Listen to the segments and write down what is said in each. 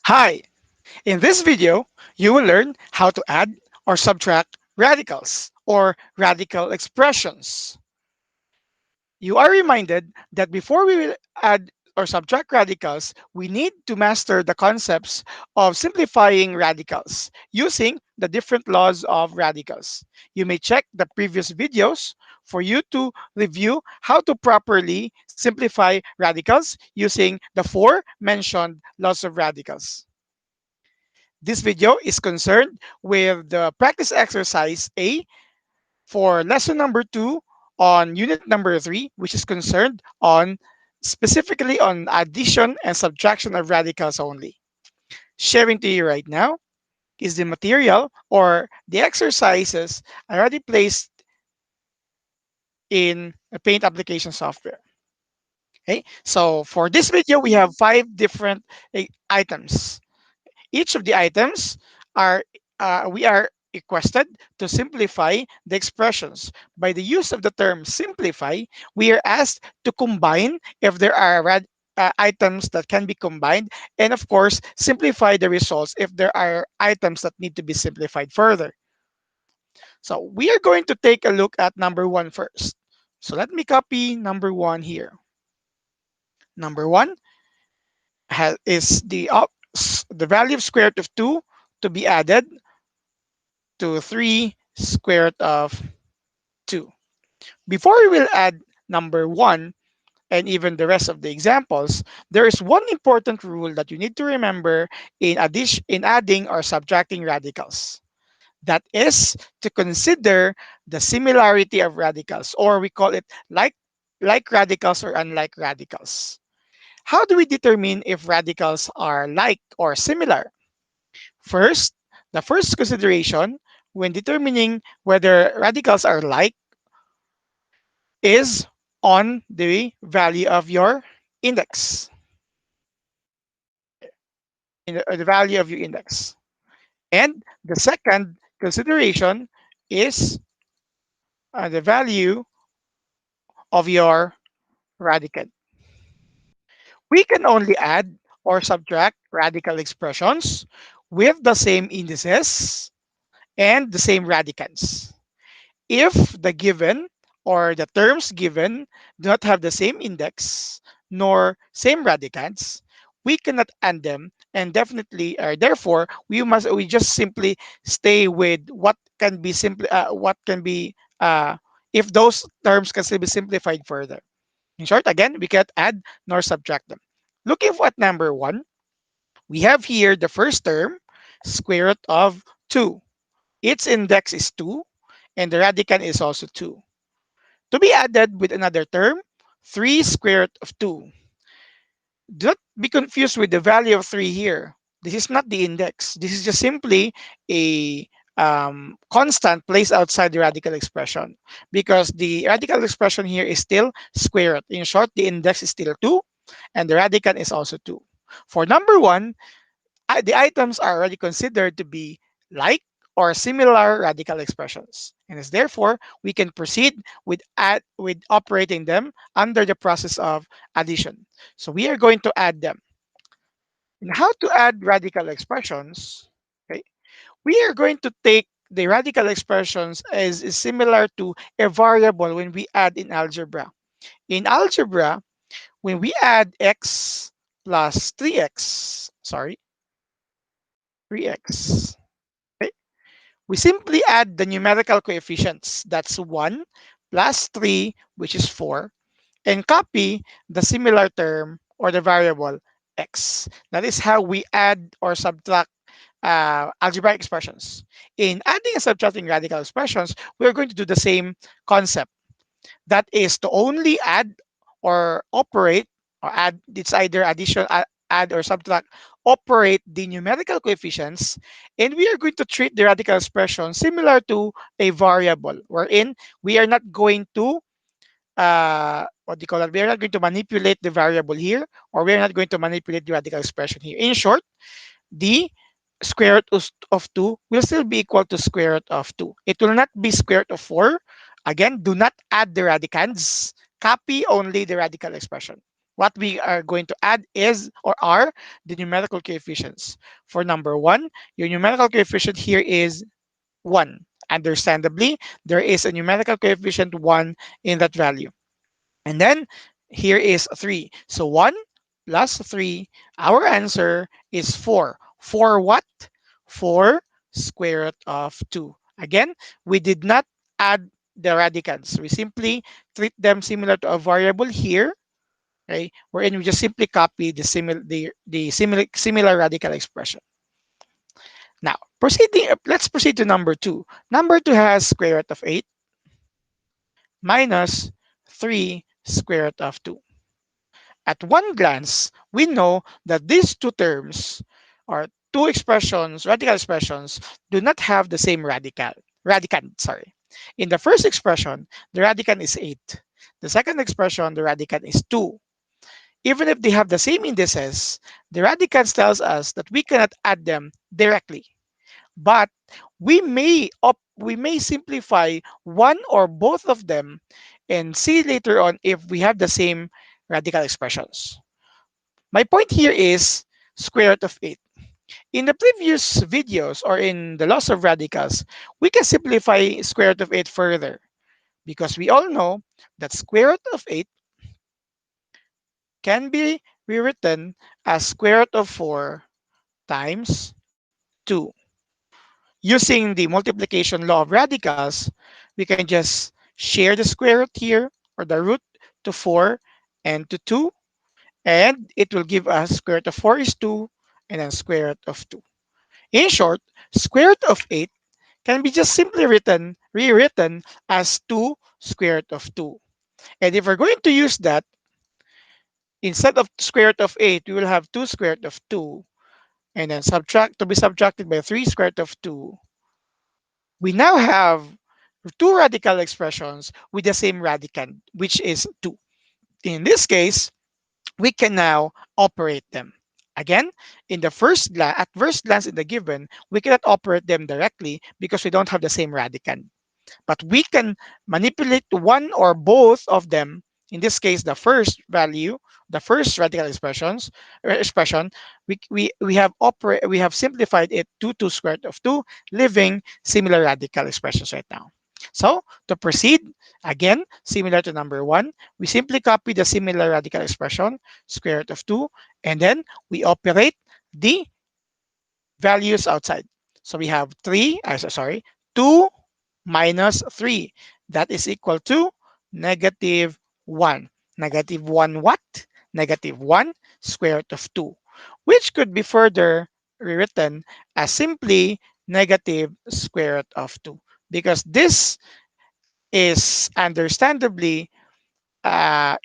Hi! In this video, you will learn how to add or subtract radicals or radical expressions. You are reminded that before we will add or subtract radicals, we need to master the concepts of simplifying radicals using the different laws of radicals. You may check the previous videos for you to review how to properly simplify radicals using the four mentioned laws of radicals. This video is concerned with the practice exercise A for lesson number 2 on unit number 3, which is concerned on specifically on addition and subtraction of radicals only. Sharing to you right now is the material or the exercises already placed in a Paint application software. Okay, so for this video, we have 5 different items. Each of the items are we are requested to simplify the expressions. By the use of the term simplify, we are asked to combine if there are items that can be combined, and of course, simplify the results if there are items that need to be simplified further. So we are going to take a look at number 1 first. So let me copy number 1 here. Number 1 is the value of square root of 2 to be added to 3 square root of 2. Before we will add number 1 and even the rest of the examples, there is one important rule that you need to remember in adding or subtracting radicals. That is to consider the similarity of radicals, or we call it like radicals or unlike radicals. How do we determine if radicals are like or similar? First, the first consideration when determining whether radicals are like is on the value of your index, the value of your index. And the second consideration is the value of your radicand. We can only add or subtract radical expressions with the same indices and the same radicands. If the given or the terms given do not have the same index nor same radicands, we cannot add them, and definitely or therefore we just simply stay with what can be simply what can be if those terms can still be simplified further. In short, again, we cannot add nor subtract them. Looking at number 1, we have here the first term, square root of 2. Its index is 2 and the radicand is also 2. To be added with another term, 3 square root of 2. Do not be confused with the value of 3 here. This is not the index. This is just simply a constant placed outside the radical expression, because the radical expression here is still square root. In short, the index is still 2 and the radicand is also 2. For number 1, the items are already considered to be like or similar radical expressions. And as therefore, we can proceed with operating them under the process of addition. So we are going to add them. And how to add radical expressions? Okay, we are going to take the radical expressions as is similar to a variable when we add in algebra. In algebra, when we add x plus 3x, sorry, 3x. Okay? We simply add the numerical coefficients. That's 1 plus 3, which is 4, and copy the similar term or the variable x. That is how we add or subtract algebraic expressions. In adding and subtracting radical expressions, we're going to do the same concept. That is to only add or operate or add, it's either addition, add or subtract, operate the numerical coefficients, and we are going to treat the radical expression similar to a variable, wherein we are not going to what do you call that? We are not going to manipulate the variable here, or we are not going to manipulate the radical expression here. In short, the square root of 2 will still be equal to square root of 2. It will not be square root of 4. Again, do not add the radicands. Copy only the radical expression. What we are going to add is or are the numerical coefficients. For number 1, your numerical coefficient here is 1. Understandably, there is a numerical coefficient 1 in that value. And then here is 3. So 1 plus 3, our answer is 4. For what? For square root of 2. Again, we did not add the radicands. We simply treat them similar to a variable here, okay, wherein we just simply copy the similar radical expression. Now, let's proceed to number 2. Number 2 has square root of 8 minus 3 square root of 2. At one glance, we know that these two terms or two expressions, radical expressions, do not have the same radicand, sorry. In the first expression, the radicand is 8. The second expression, the radicand is 2. Even if they have the same indices, the radicand tells us that we cannot add them directly. But we may simplify one or both of them and see later on if we have the same radical expressions. My point here is square root of 8. In the previous videos or in the loss of radicals, we can simplify square root of 8 further because we all know that square root of 8 can be rewritten as square root of 4 times 2. Using the multiplication law of radicals, we can just share the square root here or the root to 4 and to 2, and it will give us square root of 4 is 2 and then square root of 2. In short, square root of 8 can be just simply rewritten as 2 square root of 2. And if we're going to use that, instead of square root of 8, we will have 2 square root of 2 and then subtracted by 3 square root of 2. We now have two radical expressions with the same radicand, which is 2. In this case, we can now operate them. Again, at first glance in the given, we cannot operate them directly because we don't have the same radicand. But we can manipulate one or both of them. In this case, the first radical expression, we have simplified it to 2 squared of 2, leaving similar radical expressions right now. So to proceed, again, similar to number 1, we simply copy the similar radical expression, square root of 2, and then we operate the values outside. So we have 2 minus 3. That is equal to negative 1. Negative 1 what? Negative 1 square root of 2, which could be further rewritten as simply negative square root of 2, because this is understandably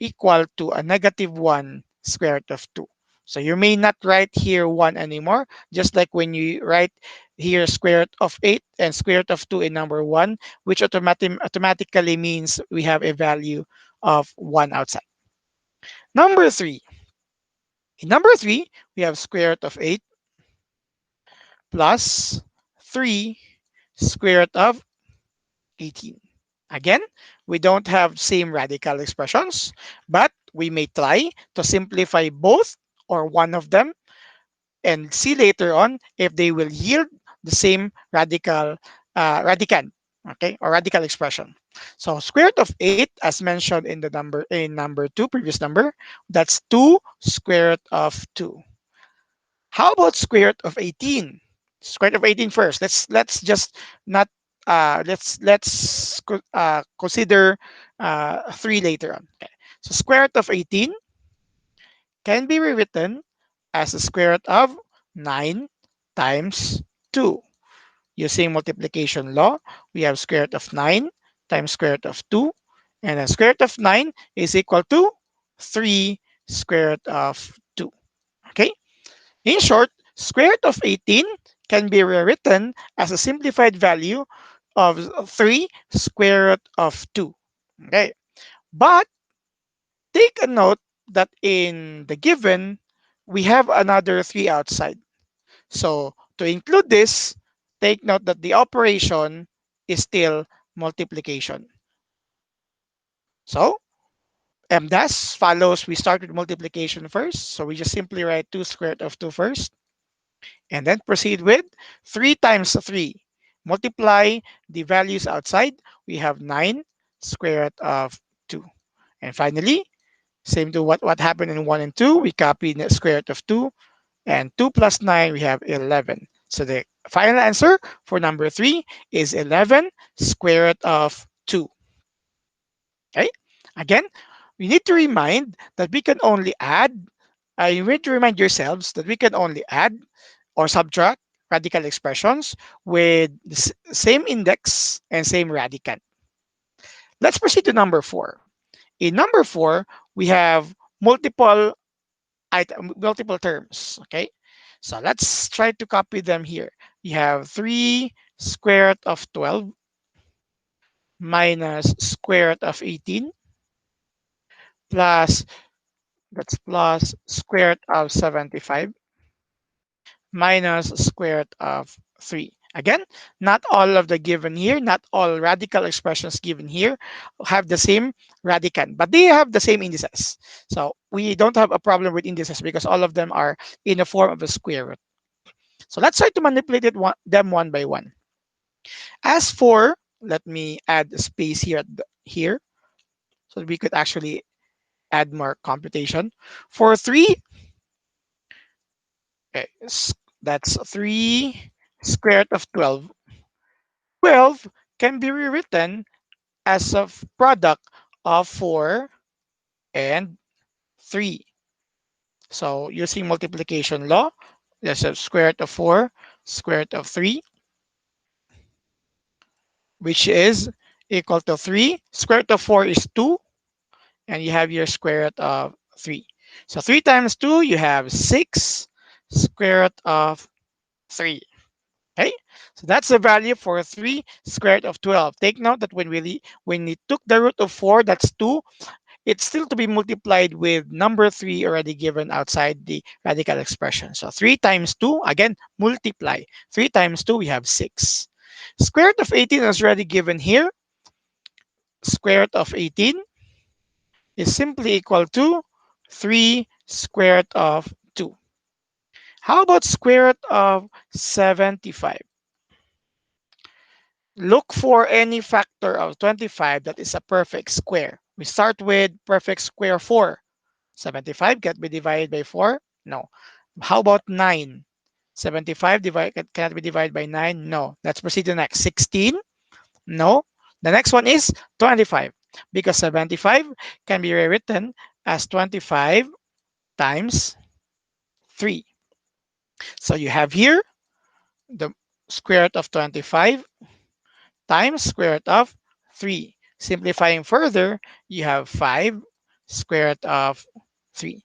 equal to a negative 1 square root of 2. So you may not write here 1 anymore, just like when you write here square root of 8 and square root of 2 in number 1, which automatically means we have a value of 1 outside. Number 3. In number 3, we have square root of 8 plus 3 square root of 18. Again, we don't have same radical expressions, but we may try to simplify both or one of them and see later on if they will yield the same radicand, okay, or radical expression. So square root of 8, as mentioned in number 2, previous number, that's 2 square root of 2. How about square root of 18? Square root of 18 first. Let's just not consider 3 later on. Okay. So square root of 18 can be rewritten as the square root of 9 times 2. Using multiplication law, we have square root of 9 times square root of 2, and then square root of 9 is equal to 3 square root of 2. Okay. In short, square root of 18 can be rewritten as a simplified value of 3 square root of 2. Okay. But take a note that in the given, we have another 3 outside. So to include this, take note that the operation is still multiplication. So MDAS follows, we start with multiplication first. So we just simply write 2 square root of 2 first, and then proceed with 3 times 3. Multiply the values outside. We have 9 square root of 2. And finally, same to what happened in 1 and 2, we copy the square root of 2, and 2 plus 9, we have 11. So the final answer for number 3 is 11 square root of 2. Okay? Again, we need to remind that we can only add, you need to remind yourselves that we can only add or subtract radical expressions with the same index and same radicand. Let's proceed to number 4. In number 4, we have multiple terms. Okay, so let's try to copy them here. You have 3 square root of 12 minus square root of 18 plus, that's plus square root of 75 minus square root of 3. Again, not all of the given here, not all radical expressions given here have the same radicand, but they have the same indices. So we don't have a problem with indices because all of them are in the form of a square root. So let's try to manipulate them one by one. As for, let me add a space here, here, so that we could actually add more computation. For 3, okay, that's 3 square root of 12. 12 can be rewritten as a product of 4 and 3. So using multiplication law, there's a square root of 4, square root of 3, which is equal to 3. Square root of 4 is 2, and you have your square root of 3. So 3 times 2, you have 6 square root of 3. Okay, so that's the value for 3 square root of 12. Take note that when we took the root of 4, that's 2. It's still to be multiplied with number 3 already given outside the radical expression. So 3 times 2, again, multiply. 3 times 2, we have 6. Square root of 18 is already given here. Square root of 18 is simply equal to 3 square root of 2. How about square root of 75? Look for any factor of 25 that is a perfect square. We start with perfect square 4. 75 can be divided by 4? No. How about 9? 75 cannot be divided by 9? No. Let's proceed to the next. 16? No. The next one is 25, because 75 can be rewritten as 25 times 3. So you have here the square root of 25 times square root of 3. Simplifying further, you have 5 square root of 3.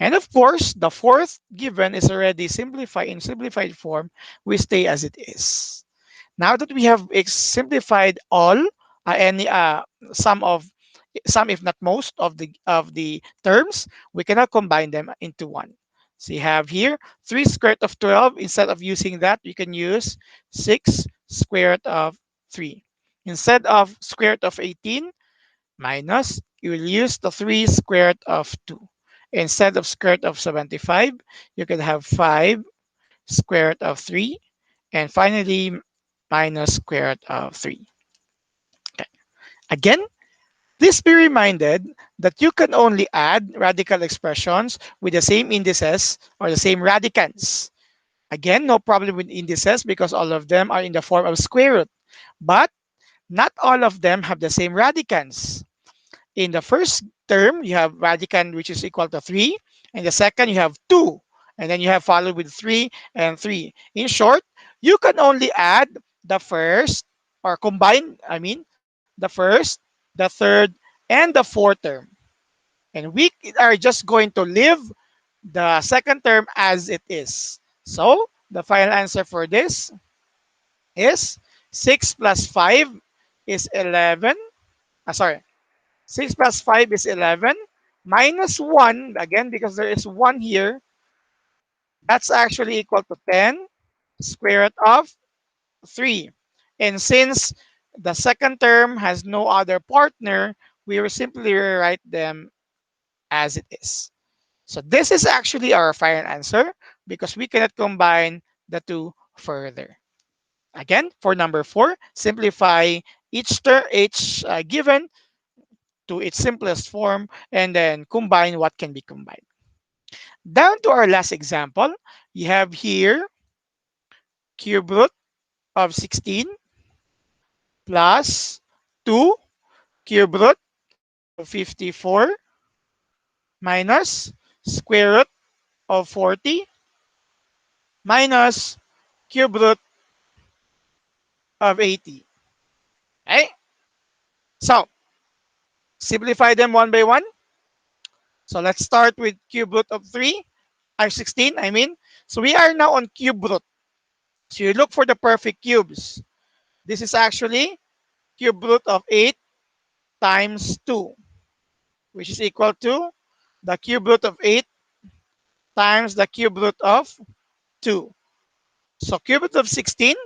And of course, the fourth given is already simplified in simplified form. We stay as it is. Now that we have simplified all, any some if not most of the terms, we cannot combine them into one. So you have here 3 square root of 12. Instead of using that, you can use 6 square root of 3. Instead of square root of 18 minus, you will use the 3 square root of 2. Instead of square root of 75, you can have 5 square root of 3, and finally minus square root of 3. Okay. Again, please be reminded that you can only add radical expressions with the same indices or the same radicands. Again, no problem with indices because all of them are in the form of square root. But not all of them have the same radicands. In the first term, you have radicand which is equal to 3. In the second, you have 2. And then you have followed with 3 and 3. In short, you can only add the first, or combine, the first, the third, and the fourth term. And we are just going to leave the second term as it is. So the final answer for this is 6 plus 5 is 11. Sorry, 6 plus 5 is 11 minus 1, again, because there is 1 here, that's actually equal to 10 square root of 3. And since the second term has no other partner, we will simply rewrite them as it is. So this is actually our final answer because we cannot combine the two further. Again, for number 4, simplify each given to its simplest form and then combine what can be combined. Down to our last example, you have here cube root of 16 plus 2 cube root of 54 minus square root of 40 minus cube root of 80. Okay? So, simplify them one by one. So let's start with cube root of 16, I mean. So we are now on cube root. So you look for the perfect cubes. This is actually cube root of 8 times 2, which is equal to the cube root of 8 times the cube root of 2. So cube root of 16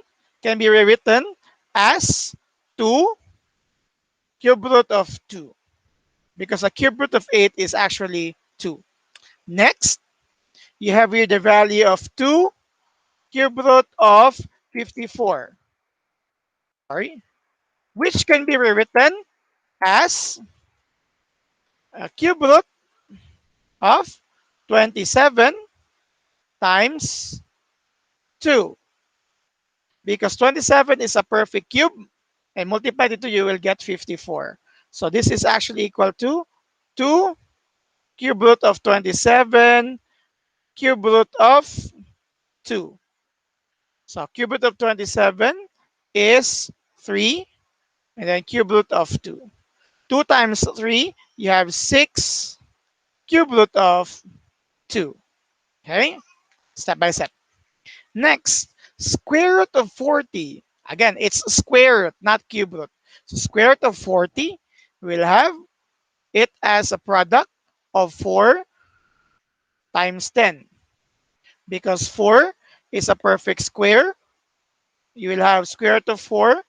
can be rewritten as 2 cube root of 2 because the cube root of 8 is actually 2. Next, you have here the value of 2 cube root of 54, sorry, which can be rewritten as a cube root of 27 times 2 because 27 is a perfect cube and multiply it to you will get 54. So this is actually equal to 2 cube root of 27 cube root of 2. So cube root of 27 is 3 and then cube root of 2. 2 times 3, you have 6 cube root of 2. Okay? Step by step. Next, square root of 40. Again, it's square root, not cube root. So square root of 40, we'll have it as a product of 4 times 10. Because 4 is a perfect square, you will have square root of 4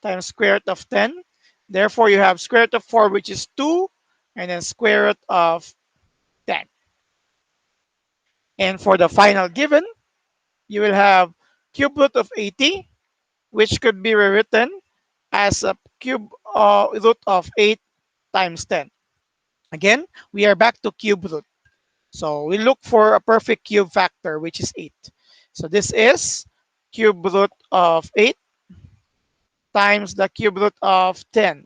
times square root of 10. Therefore, you have square root of 4, which is 2, and then square root of 10. And for the final given, you will have cube root of 80, which could be rewritten as a cube root of 8 times 10. Again, we are back to cube root. So we look for a perfect cube factor, which is 8. So this is cube root of 8 times the cube root of 10.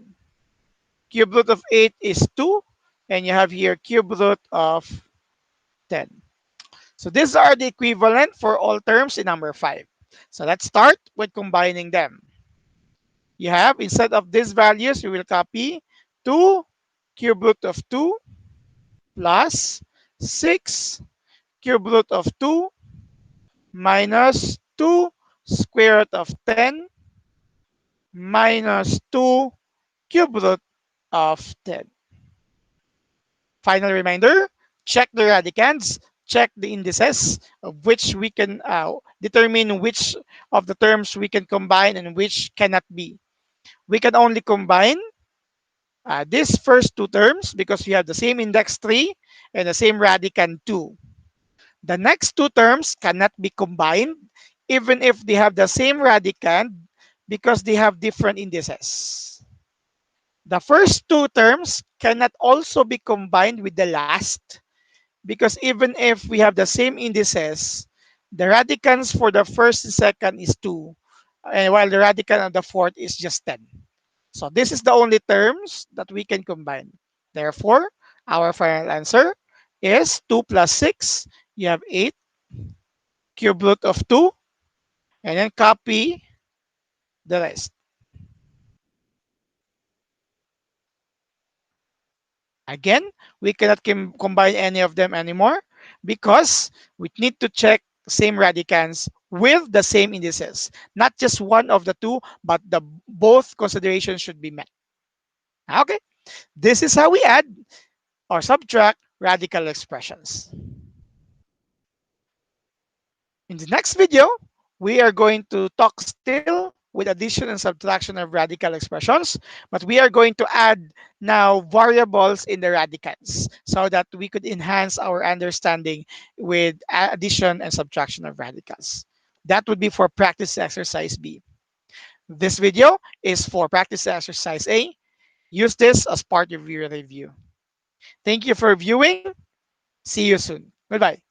Cube root of 8 is 2, and you have here cube root of 10. So these are the equivalent for all terms in number 5. So let's start with combining them. You have, instead of these values, you will copy 2 cube root of 2 plus 6 cube root of 2 minus 2 square root of 10 minus 2 cube root of 10. Final reminder, check the radicands, check the indices of which we can determine which of the terms we can combine and which cannot be. We can only combine these first two terms because we have the same index 3 and the same radicand 2. The next two terms cannot be combined even if they have the same radicand because they have different indices. The first two terms cannot also be combined with the last because even if we have the same indices, the radicands for the first and second is 2, and while the radicand of the fourth is just 10. So this is the only terms that we can combine. Therefore, our final answer is 2 plus 6. You have 8 cube root of 2, and then copy the rest. Again, we cannot combine any of them anymore because we need to check same radicands with the same indices. Not just one of the two, but the both considerations should be met. Okay, this is how we add or subtract radical expressions. In the next video, we are going to talk still with addition and subtraction of radical expressions, but we are going to add now variables in the radicands so that we could enhance our understanding with addition and subtraction of radicals. That would be for practice exercise B. This video is for practice exercise A. Use this as part of your review. Thank you for viewing. See you soon. Goodbye.